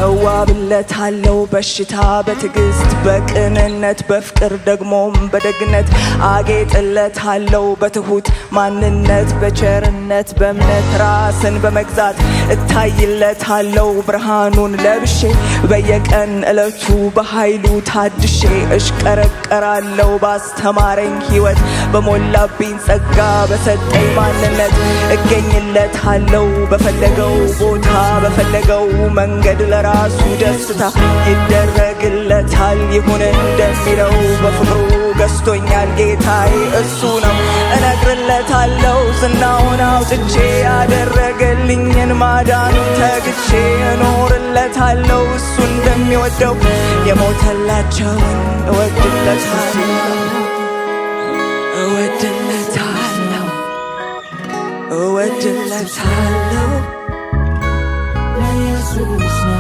እዋብለታለሁ በሽታ በትዕግስት በቅንነት በፍቅር ደግሞም በደግነት አጌጥለታለሁ በትሁት ማንነት በቸርነት በእምነት ራስን በመግዛት እታይለታለሁ ብርሃኑን ለብሼ በየቀን ዕለቱ በኃይሉ ታድሼ እሽቀረቀራለሁ ባስተማረኝ ሕይወት በሞላብኝ ጸጋ በሰጠኝ ማንነት እገኝለታለሁ በፈለገው ቦታ በፈለገው መንገድ ለራሱ ደስታ ይደረግለታል ይሁን እንደሚለው በፍቅሩ ገዝቶኛል ጌታዬ እሱ ነው እነግርለታለሁ ዝናውን አውጥቼ ያደረገልኝን ማዳኑን ተግቼ እኖርለታለሁ እሱ እንደሚወደው የሞተላቸውን እወድለታለሁ እወድለታለሁ ለኢየሱስ ነው